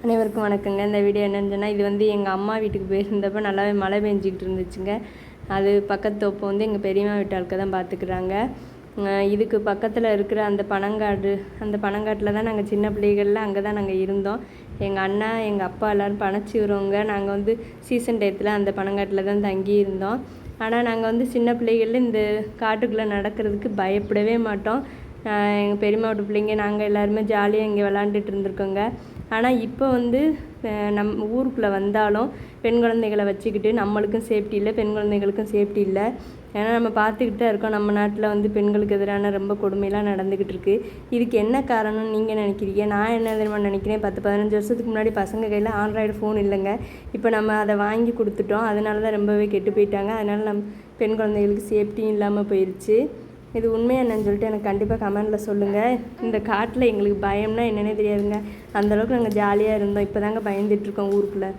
அனைவருக்கும் வணக்கங்க. இந்த வீடியோ என்னன்னு சொன்னால், இது வந்து எங்கள் அம்மா வீட்டுக்கு போயிருந்தப்போ நல்லாவே மழை பெஞ்சிக்கிட்டு இருந்துச்சுங்க. அது பக்கத்து தோப்பு வந்து எங்கள் பெரியம்மா வீட்டு ஆட்கள் தான் பார்த்துக்குறாங்க. இதுக்கு பக்கத்தில் இருக்கிற அந்த பனங்காட்டில் தான் நாங்கள் சின்ன பிள்ளைகளில் அங்கே தான் நாங்கள் இருந்தோம். எங்கள் அண்ணா எங்கள் அப்பா எல்லோரும் பணச்சிக்கிறவங்க. நாங்கள் வந்து சீசன் டயத்தில் அந்த பனங்காட்டில் தான் தங்கி இருந்தோம். ஆனால் நாங்கள் வந்து சின்ன பிள்ளைகளில் இந்த காட்டுக்குள்ளே நடக்கிறதுக்கு பயப்படவே மாட்டோம். எங்கள் பெரியம்மா வீட்டு பிள்ளைங்க நாங்கள் எல்லாருமே ஜாலியாக இங்கே விளாண்டுட்டு இருந்திருக்கோங்க. ஆனால் இப்போ வந்து நம்ம ஊருக்குள்ளே வந்தாலும் பெண் குழந்தைகளை வச்சுக்கிட்டு நம்மளுக்கும் சேஃப்டி இல்லை, பெண் குழந்தைகளுக்கும் சேஃப்டி இல்லை. ஏன்னா நம்ம பார்த்துக்கிட்டு தான் இருக்கோம், நம்ம நாட்டில் வந்து பெண்களுக்கு எதிரான ரொம்ப கொடுமையெல்லாம் நடந்துக்கிட்டு இருக்குது. இதுக்கு என்ன காரணம்னு நீங்கள் நினைக்கிறீங்க? நான் என்ன தெரியுமா நினைக்கிறேன், 10-15 வருஷத்துக்கு முன்னாடி பசங்க கையில் ஆண்ட்ராய்டு ஃபோன் இல்லைங்க. இப்போ நம்ம அதை வாங்கி கொடுத்துட்டோம், அதனால தான் ரொம்பவே கெட்டு போயிட்டாங்க. அதனால் நம்ம பெண் குழந்தைகளுக்கு சேஃப்டியும் இல்லாமல் போயிடுச்சு. இது உண்மையாக என்னன்னு சொல்லிட்டு எனக்கு கண்டிப்பாக கமெண்டில் சொல்லுங்கள். இந்த காட்டில் எங்களுக்கு பயம்னா என்னென்னே தெரியாதுங்க. அந்தளவுக்கு நாங்கள் ஜாலியாக இருந்தோம். இப்போ தாங்க பயந்துட்டுருக்கோம் ஊருக்குள்ளே.